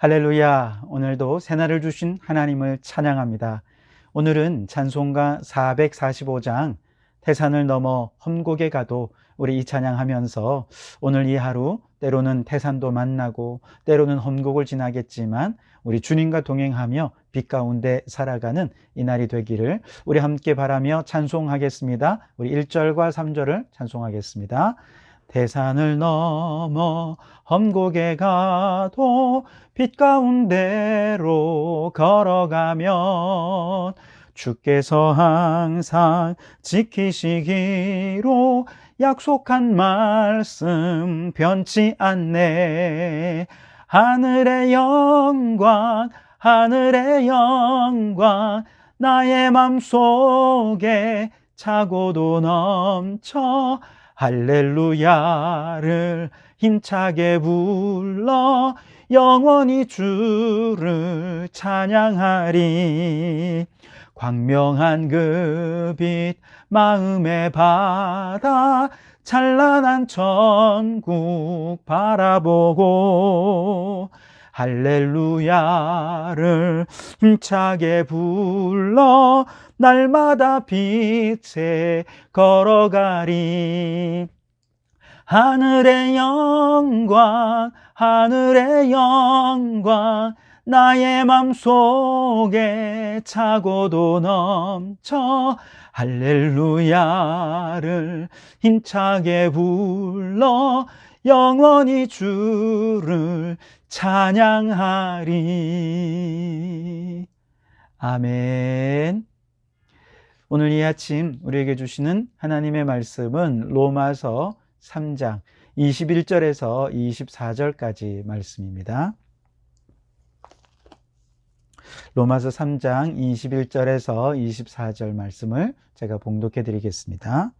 할렐루야. 오늘도 새날을 주신 하나님을 찬양합니다. 오늘은 찬송가 445장 태산을 넘어 험곡에 가도 우리 이 찬양하면서 오늘 이 하루 때로는 태산도 만나고 때로는 험곡을 지나겠지만 우리 주님과 동행하며 빛 가운데 살아가는 이 날이 되기를 우리 함께 바라며 찬송하겠습니다. 우리 1절과 3절을 찬송하겠습니다. 태산을 넘어 험곡에 가도 빛 가운데로 걸어가면 주께서 항상 지키시기로 약속한 말씀 변치 않네. 하늘의 영광 하늘의 영광 나의 맘속에 차고도 넘쳐 할렐루야를 힘차게 불러 영원히 주를 찬양하리. 광명한 그 빛 마음의 바다 찬란한 천국 바라보고 할렐루야를 힘차게 불러 날마다 빛에 걸어가리. 하늘의 영광 하늘의 영광 나의 맘속에 차고도 넘쳐 할렐루야를 힘차게 불러 영원히 주를 찬양하리. 아멘. 오늘 이 아침 우리에게 주시는 하나님의 말씀은 로마서 3장 21절에서 24절까지 말씀입니다. 로마서 3장 21절에서 24절 말씀을 제가 봉독해 드리겠습니다.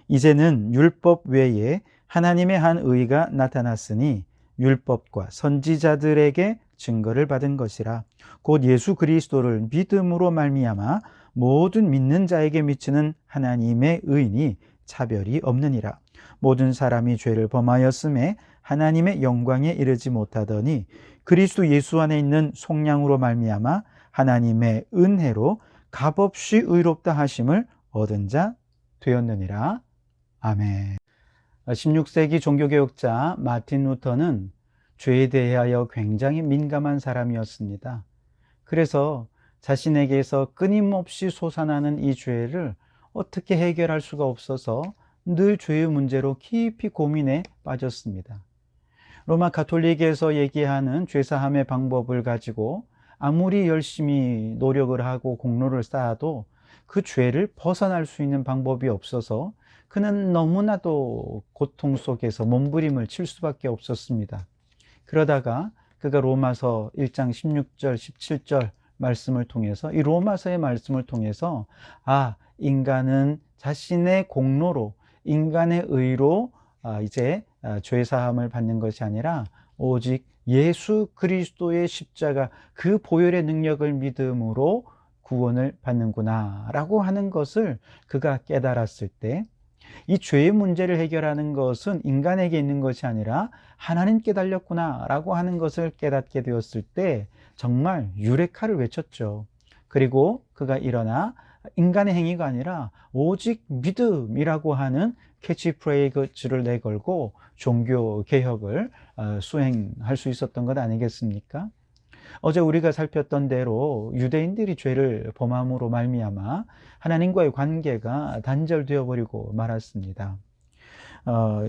이제는 율법 외에 하나님의 한 의가 나타났으니 율법과 선지자들에게 증거를 받은 것이라. 곧 예수 그리스도를 믿음으로 말미암아 모든 믿는 자에게 미치는 하나님의 의니 차별이 없느니라. 모든 사람이 죄를 범하였음에 하나님의 영광에 이르지 못하더니 그리스도 예수 안에 있는 속량으로 말미암아 하나님의 은혜로 값없이 의롭다 하심을 얻은 자 되었느니라. 아멘. 16세기 종교개혁자 마틴 루터는 죄에 대하여 굉장히 민감한 사람이었습니다. 그래서 자신에게서 끊임없이 솟아나는 이 죄를 어떻게 해결할 수가 없어서 늘 죄의 문제로 깊이 고민에 빠졌습니다. 로마 가톨릭에서 얘기하는 죄사함의 방법을 가지고 아무리 열심히 노력을 하고 공로를 쌓아도 그 죄를 벗어날 수 있는 방법이 없어서 그는 너무나도 고통 속에서 몸부림을 칠 수밖에 없었습니다. 그러다가 그가 로마서 1장 16절 17절 말씀을 통해서 이 로마서의 말씀을 통해서 인간은 자신의 공로로 인간의 의로 이제 죄사함을 받는 것이 아니라 오직 예수 그리스도의 십자가 그 보혈의 능력을 믿음으로 구원을 받는구나 라고 하는 것을 그가 깨달았을 때 이 죄의 문제를 해결하는 것은 인간에게 있는 것이 아니라 하나님께 달렸구나 라고 하는 것을 깨닫게 되었을 때 정말 유레카를 외쳤죠. 그리고 그가 일어나 인간의 행위가 아니라 오직 믿음이라고 하는 캐치프레이즈를 내걸고 종교 개혁을 수행할 수 있었던 것 아니겠습니까? 어제 우리가 살폈던 대로 유대인들이 죄를 범함으로 말미암아 하나님과의 관계가 단절되어 버리고 말았습니다.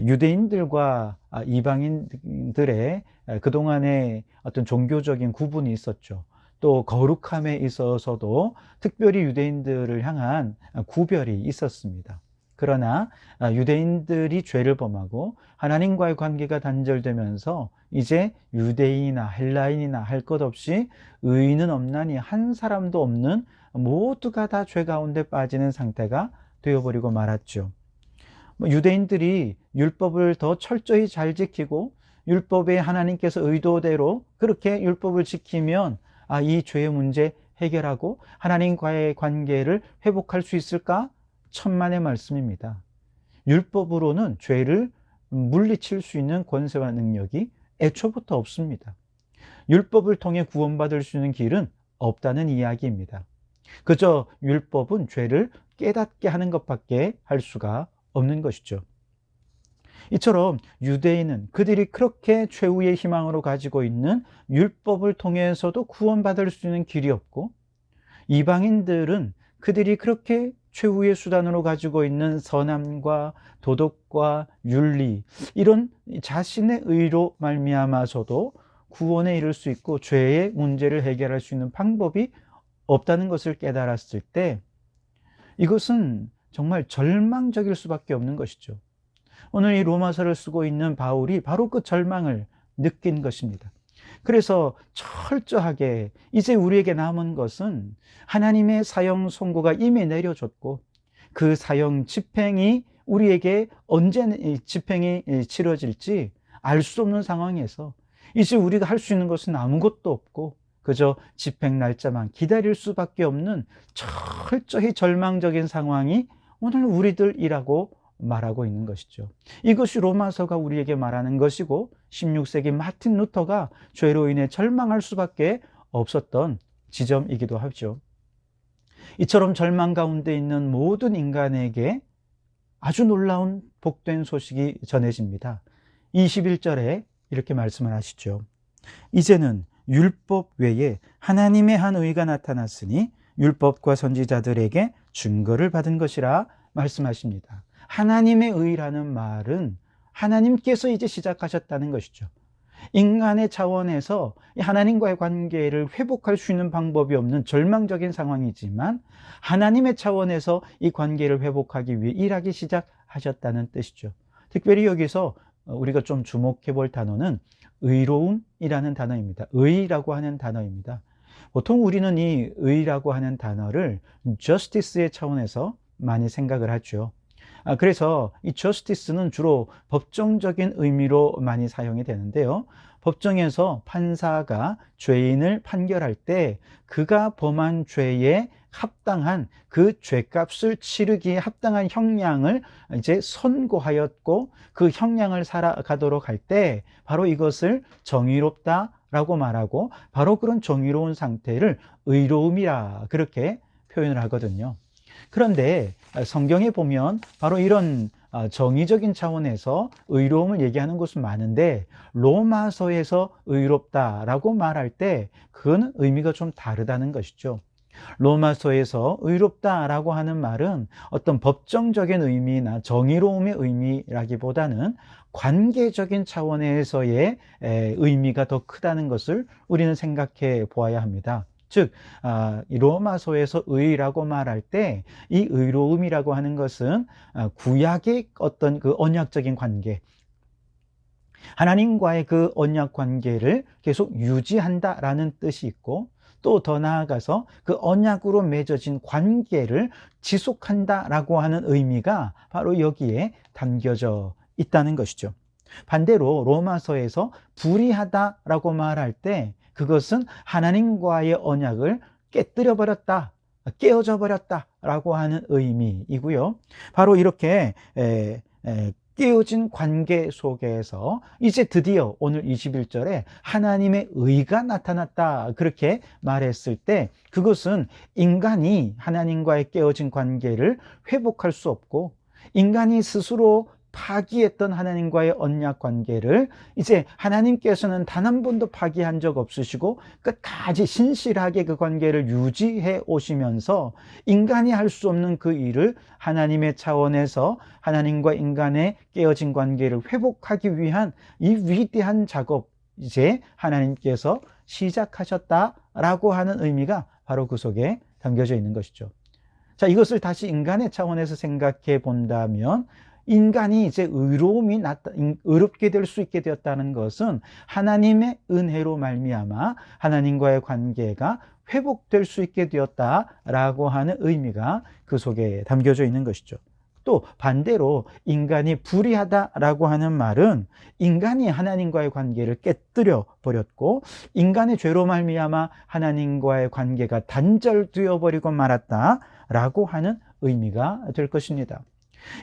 유대인들과 이방인들의 그동안의 어떤 종교적인 구분이 있었죠. 또 거룩함에 있어서도 특별히 유대인들을 향한 구별이 있었습니다. 그러나 유대인들이 죄를 범하고 하나님과의 관계가 단절되면서 이제 유대인이나 헬라인이나 할 것 없이 의인은 없나니 한 사람도 없는 모두가 다 죄 가운데 빠지는 상태가 되어버리고 말았죠. 유대인들이 율법을 더 철저히 잘 지키고 율법에 하나님께서 의도대로 그렇게 율법을 지키면 이 죄의 문제 해결하고 하나님과의 관계를 회복할 수 있을까? 천만의 말씀입니다. 율법으로는 죄를 물리칠 수 있는 권세와 능력이 애초부터 없습니다. 율법을 통해 구원받을 수 있는 길은 없다는 이야기입니다. 그저 율법은 죄를 깨닫게 하는 것밖에 할 수가 없는 것이죠. 이처럼 유대인은 그들이 그렇게 최후의 희망으로 가지고 있는 율법을 통해서도 구원받을 수 있는 길이 없고, 이방인들은 그들이 그렇게 최후의 수단으로 가지고 있는 선함과 도덕과 윤리, 이런 자신의 의로 말미암아서도 구원에 이를 수 있고 죄의 문제를 해결할 수 있는 방법이 없다는 것을 깨달았을 때, 이것은 정말 절망적일 수밖에 없는 것이죠. 오늘 이 로마서를 쓰고 있는 바울이 바로 그 절망을 느낀 것입니다. 그래서 철저하게 이제 우리에게 남은 것은 하나님의 사형 선고가 이미 내려졌고, 그 사형 집행이 우리에게 언제 집행이 치러질지 알 수 없는 상황에서 이제 우리가 할 수 있는 것은 아무것도 없고 그저 집행 날짜만 기다릴 수밖에 없는 철저히 절망적인 상황이 오늘 우리들이라고 말하고 있는 것이죠. 이것이 로마서가 우리에게 말하는 것이고, 16세기 마틴 루터가 죄로 인해 절망할 수밖에 없었던 지점이기도 하죠. 이처럼 절망 가운데 있는 모든 인간에게 아주 놀라운 복된 소식이 전해집니다. 21절에 이렇게 말씀을 하시죠. 이제는 율법 외에 하나님의 한 의가 나타났으니 율법과 선지자들에게 증거를 받은 것이라 말씀하십니다. 하나님의 의라는 말은 하나님께서 이제 시작하셨다는 것이죠. 인간의 차원에서 하나님과의 관계를 회복할 수 있는 방법이 없는 절망적인 상황이지만, 하나님의 차원에서 이 관계를 회복하기 위해 일하기 시작하셨다는 뜻이죠. 특별히 여기서 우리가 좀 주목해 볼 단어는 의로움이라는 단어입니다. 의라고 하는 단어입니다. 보통 우리는 이 의라고 하는 단어를 justice의 차원에서 많이 생각을 하죠. 그래서 이 justice는 주로 법정적인 의미로 많이 사용이 되는데요. 법정에서 판사가 죄인을 판결할 때 그가 범한 죄에 합당한 그 죄값을 치르기에 합당한 형량을 이제 선고하였고, 그 형량을 살아가도록 할 때 바로 이것을 정의롭다라고 말하고, 바로 그런 정의로운 상태를 의로움이라 그렇게 표현을 하거든요. 그런데 성경에 보면 바로 이런 정의적인 차원에서 의로움을 얘기하는 곳은 많은데, 로마서에서 의롭다라고 말할 때 그건 의미가 좀 다르다는 것이죠. 로마서에서 의롭다라고 하는 말은 어떤 법정적인 의미나 정의로움의 의미라기보다는 관계적인 차원에서의 의미가 더 크다는 것을 우리는 생각해 보아야 합니다. 즉, 이 로마서에서 의라고 말할 때 이 의로움이라고 하는 것은 구약의 어떤 그 언약적인 관계, 하나님과의 그 언약 관계를 계속 유지한다라는 뜻이 있고, 또 더 나아가서 그 언약으로 맺어진 관계를 지속한다라고 하는 의미가 바로 여기에 담겨져 있다는 것이죠. 반대로 로마서에서 불의하다라고 말할 때 그것은 하나님과의 언약을 깨뜨려 버렸다, 깨어져 버렸다라고 하는 의미이고요. 바로 이렇게 깨어진 관계 속에서 이제 드디어 오늘 21절에 하나님의 의가 나타났다 그렇게 말했을 때, 그것은 인간이 하나님과의 깨어진 관계를 회복할 수 없고, 인간이 스스로 파기했던 하나님과의 언약 관계를 이제 하나님께서는 단 한 번도 파기한 적 없으시고 끝까지 신실하게 그 관계를 유지해 오시면서, 인간이 할 수 없는 그 일을 하나님의 차원에서 하나님과 인간의 깨어진 관계를 회복하기 위한 이 위대한 작업, 이제 하나님께서 시작하셨다라고 하는 의미가 바로 그 속에 담겨져 있는 것이죠. 자, 이것을 다시 인간의 차원에서 생각해 본다면, 인간이 이제 의롭게 될 수 있게 되었다는 것은 하나님의 은혜로 말미암아 하나님과의 관계가 회복될 수 있게 되었다라고 하는 의미가 그 속에 담겨져 있는 것이죠. 또 반대로 인간이 불의하다라고 하는 말은 인간이 하나님과의 관계를 깨뜨려 버렸고, 인간의 죄로 말미암아 하나님과의 관계가 단절되어 버리고 말았다라고 하는 의미가 될 것입니다.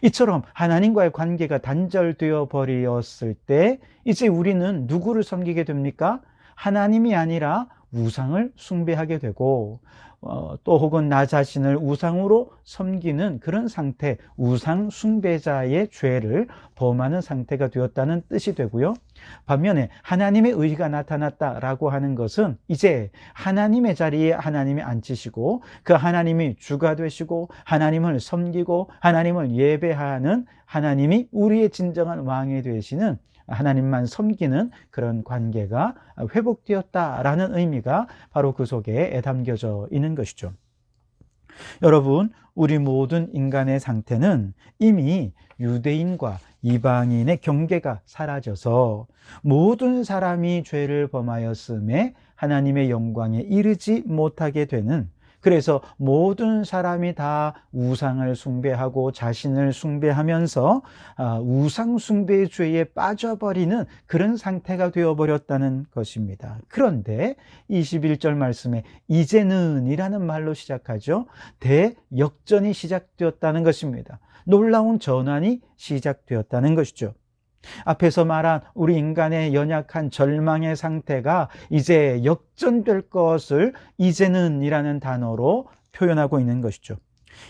이처럼 하나님과의 관계가 단절되어 버렸을 때 이제 우리는 누구를 섬기게 됩니까? 하나님이 아니라 우상을 숭배하게 되고 또 혹은 나 자신을 우상으로 섬기는 그런 상태, 우상 숭배자의 죄를 범하는 상태가 되었다는 뜻이 되고요. 반면에 하나님의 의가 나타났다라고 하는 것은 이제 하나님의 자리에 하나님이 앉히시고 그 하나님이 주가 되시고 하나님을 섬기고 하나님을 예배하는 하나님이 우리의 진정한 왕이 되시는 하나님만 섬기는 그런 관계가 회복되었다라는 의미가 바로 그 속에 담겨져 있는 것이죠. 여러분, 우리 모든 인간의 상태는 이미 유대인과 이방인의 경계가 사라져서 모든 사람이 죄를 범하였음에 하나님의 영광에 이르지 못하게 되는, 그래서 모든 사람이 다 우상을 숭배하고 자신을 숭배하면서 우상 숭배의 죄에 빠져버리는 그런 상태가 되어버렸다는 것입니다. 그런데 21절 말씀에 이제는 이라는 말로 시작하죠. 대역전이 시작되었다는 것입니다. 놀라운 전환이 시작되었다는 것이죠. 앞에서 말한 우리 인간의 연약한 절망의 상태가 이제 역전될 것을 이제는 이라는 단어로 표현하고 있는 것이죠.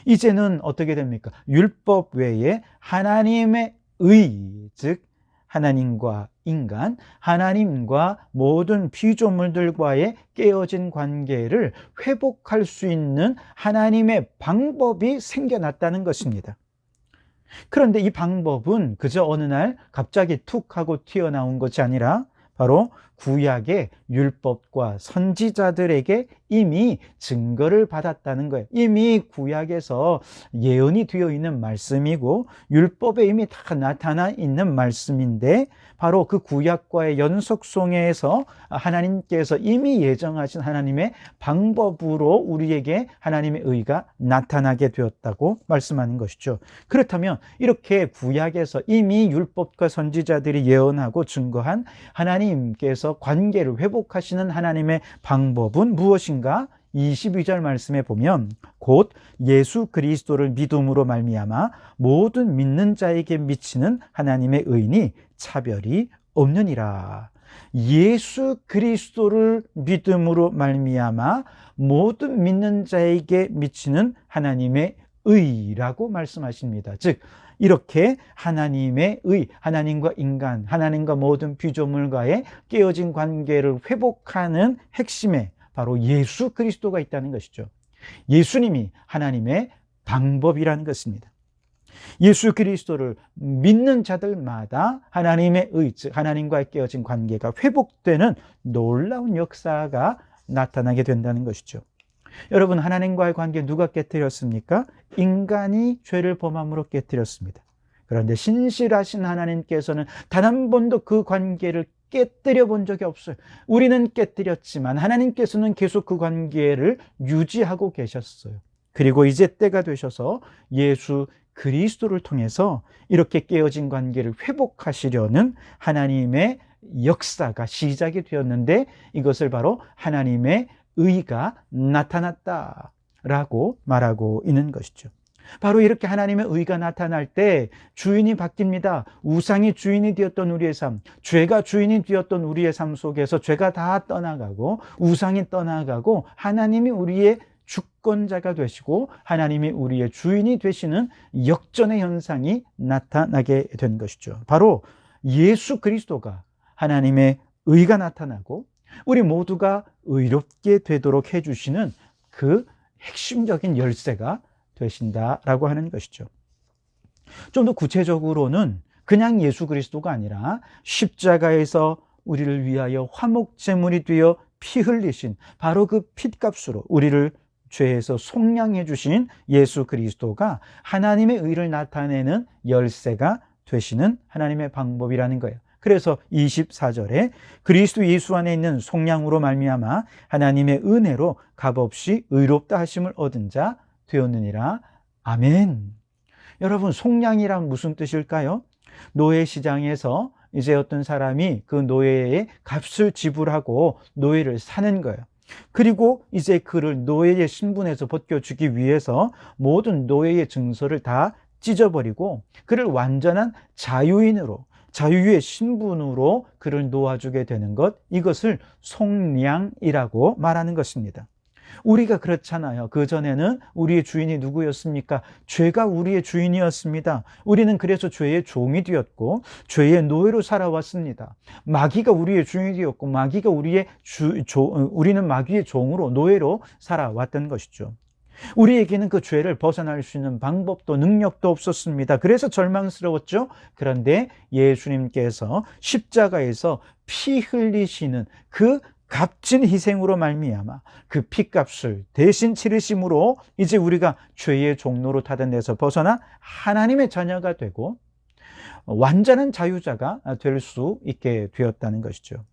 이제는 어떻게 됩니까? 율법 외에 하나님의 의, 즉 하나님과 인간, 하나님과 모든 피조물들과의 깨어진 관계를 회복할 수 있는 하나님의 방법이 생겨났다는 것입니다. 그런데 이 방법은 그저 어느 날 갑자기 툭 하고 튀어나온 것이 아니라 바로 구약의 율법과 선지자들에게 이미 증거를 받았다는 거예요. 이미 구약에서 예언이 되어 있는 말씀이고 율법에 이미 다 나타나 있는 말씀인데 바로 그 구약과의 연속성에서 하나님께서 이미 예정하신 하나님의 방법으로 우리에게 하나님의 의가 나타나게 되었다고 말씀하는 것이죠. 그렇다면 이렇게 구약에서 이미 율법과 선지자들이 예언하고 증거한 하나님께서 관계를 회복하시는 하나님의 방법은 무엇인가? 22절 말씀에 보면 곧 예수 그리스도를 믿음으로 말미암아 모든 믿는 자에게 미치는 하나님의 의니 차별이 없느니라. 예수 그리스도를 믿음으로 말미암아 모든 믿는 자에게 미치는 하나님의 의라고 말씀하십니다. 즉 이렇게 하나님의 의, 하나님과 인간, 하나님과 모든 피조물과의 깨어진 관계를 회복하는 핵심에 바로 예수 그리스도가 있다는 것이죠. 예수님이 하나님의 방법이라는 것입니다. 예수 그리스도를 믿는 자들마다 하나님의 의, 즉 하나님과의 깨어진 관계가 회복되는 놀라운 역사가 나타나게 된다는 것이죠. 여러분, 하나님과의 관계 누가 깨뜨렸습니까? 인간이 죄를 범함으로 깨뜨렸습니다. 그런데 신실하신 하나님께서는 단 한 번도 그 관계를 깨뜨려 본 적이 없어요. 우리는 깨뜨렸지만 하나님께서는 계속 그 관계를 유지하고 계셨어요. 그리고 이제 때가 되셔서 예수 그리스도를 통해서 이렇게 깨어진 관계를 회복하시려는 하나님의 역사가 시작이 되었는데 이것을 바로 하나님의 의가 나타났다라고 말하고 있는 것이죠. 바로 이렇게 하나님의 의가 나타날 때 주인이 바뀝니다. 우상이 주인이 되었던 우리의 삶, 죄가 주인이 되었던 우리의 삶 속에서 죄가 다 떠나가고 우상이 떠나가고 하나님이 우리의 주권자가 되시고 하나님이 우리의 주인이 되시는 역전의 현상이 나타나게 된 것이죠. 바로 예수 그리스도가 하나님의 의가 나타나고 우리 모두가 의롭게 되도록 해주시는 그 핵심적인 열쇠가 되신다라고 하는 것이죠. 좀 더 구체적으로는 그냥 예수 그리스도가 아니라 십자가에서 우리를 위하여 화목제물이 되어 피 흘리신 바로 그 핏값으로 우리를 죄에서 속량해 주신 예수 그리스도가 하나님의 의를 나타내는 열쇠가 되시는 하나님의 방법이라는 거예요. 그래서 24절에 그리스도 예수 안에 있는 속량으로 말미암아 하나님의 은혜로 값없이 의롭다 하심을 얻은 자 되었느니라. 아멘. 여러분, 속량이란 무슨 뜻일까요? 노예 시장에서 이제 어떤 사람이 그 노예의 값을 지불하고 노예를 사는 거예요. 그리고 이제 그를 노예의 신분에서 벗겨주기 위해서 모든 노예의 증서를 다 찢어버리고 그를 완전한 자유인으로 자유의 신분으로 그를 놓아주게 되는 것, 이것을 속량이라고 말하는 것입니다. 우리가 그렇잖아요. 그전에는 우리의 주인이 누구였습니까? 죄가 우리의 주인이었습니다. 우리는 그래서 죄의 종이 되었고 죄의 노예로 살아왔습니다. 마귀가 우리의 주인이 되었고 우리는 마귀의 종으로, 노예로 살아왔던 것이죠. 우리에게는 그 죄를 벗어날 수 있는 방법도 능력도 없었습니다. 그래서 절망스러웠죠. 그런데 예수님께서 십자가에서 피 흘리시는 그 값진 희생으로 말미암아 그 피값을 대신 치르심으로 이제 우리가 죄의 종로로 타던 데서 벗어나 하나님의 자녀가 되고 완전한 자유자가 될 수 있게 되었다는 것이죠.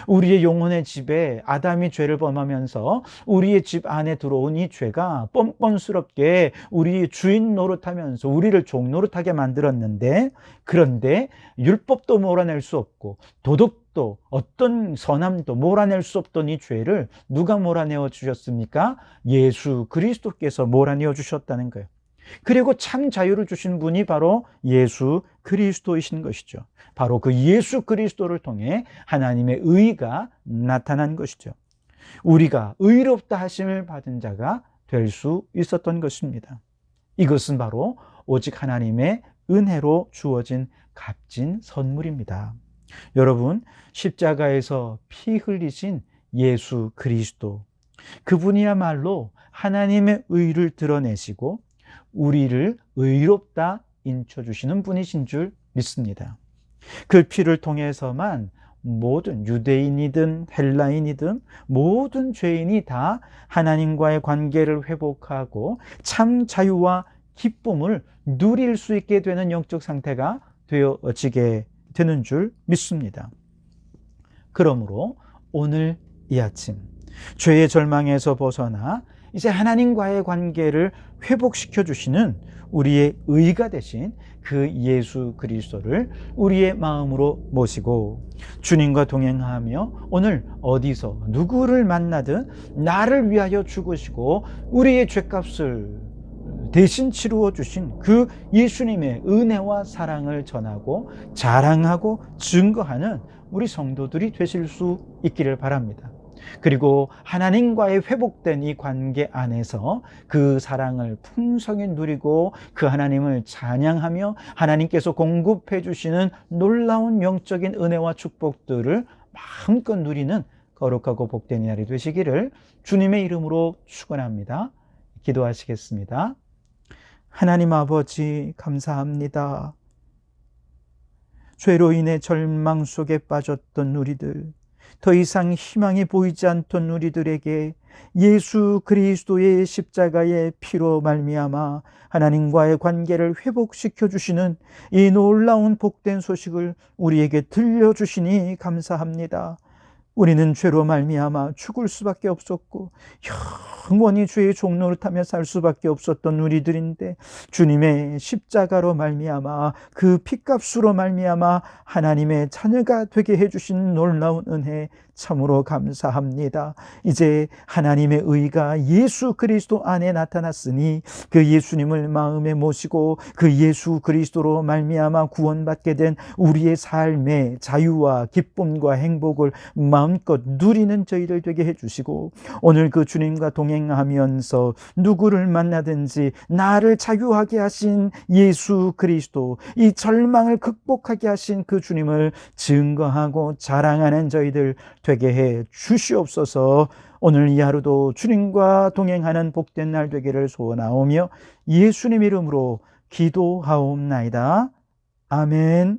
우리의 영혼의 집에 아담이 죄를 범하면서 우리의 집 안에 들어온 이 죄가 뻔뻔스럽게 우리의 주인 노릇하면서 우리를 종 노릇하게 만들었는데, 그런데 율법도 몰아낼 수 없고 도덕도 어떤 선함도 몰아낼 수 없던 이 죄를 누가 몰아내어 주셨습니까? 예수 그리스도께서 몰아내어 주셨다는 거예요. 그리고 참 자유를 주신 분이 바로 예수 그리스도이신 것이죠. 바로 그 예수 그리스도를 통해 하나님의 의가 나타난 것이죠. 우리가 의롭다 하심을 받은 자가 될 수 있었던 것입니다. 이것은 바로 오직 하나님의 은혜로 주어진 값진 선물입니다. 여러분, 십자가에서 피 흘리신 예수 그리스도, 그분이야말로 하나님의 의를 드러내시고 우리를 의롭다 인쳐주시는 분이신 줄 믿습니다. 그 피를 통해서만 모든 유대인이든 헬라인이든 모든 죄인이 다 하나님과의 관계를 회복하고 참 자유와 기쁨을 누릴 수 있게 되는 영적 상태가 되어지게 되는 줄 믿습니다. 그러므로 오늘 이 아침 죄의 절망에서 벗어나 이제 하나님과의 관계를 회복시켜 주시는 우리의 의가 되신 그 예수 그리스도를 우리의 마음으로 모시고 주님과 동행하며 오늘 어디서 누구를 만나든 나를 위하여 죽으시고 우리의 죄값을 대신 치루어 주신 그 예수님의 은혜와 사랑을 전하고 자랑하고 증거하는 우리 성도들이 되실 수 있기를 바랍니다. 그리고 하나님과의 회복된 이 관계 안에서 그 사랑을 풍성히 누리고 그 하나님을 찬양하며 하나님께서 공급해 주시는 놀라운 영적인 은혜와 축복들을 마음껏 누리는 거룩하고 복된 날이 되시기를 주님의 이름으로 축원합니다. 기도하시겠습니다. 하나님 아버지, 감사합니다. 죄로 인해 절망 속에 빠졌던 우리들, 더 이상 희망이 보이지 않던 우리들에게 예수 그리스도의 십자가의 피로 말미암아 하나님과의 관계를 회복시켜 주시는 이 놀라운 복된 소식을 우리에게 들려주시니 감사합니다. 우리는 죄로 말미암아 죽을 수밖에 없었고 영원히 죄의 종노릇하며 살 수밖에 없었던 우리들인데 주님의 십자가로 말미암아 그 피값으로 말미암아 하나님의 자녀가 되게 해주신 놀라운 은혜 참으로 감사합니다. 이제 하나님의 의가 예수 그리스도 안에 나타났으니 그 예수님을 마음에 모시고 그 예수 그리스도로 말미암아 구원받게 된 우리의 삶의 자유와 기쁨과 행복을 마음껏 누리는 저희들 되게 해주시고 오늘 그 주님과 동행하면서 누구를 만나든지 나를 자유하게 하신 예수 그리스도, 이 절망을 극복하게 하신 그 주님을 증거하고 자랑하는 저희들 되게 해 주시옵소서. 오늘 이 하루도 주님과 동행하는 복된 날 되기를 소원하오며 예수님 이름으로 기도하옵나이다. 아멘.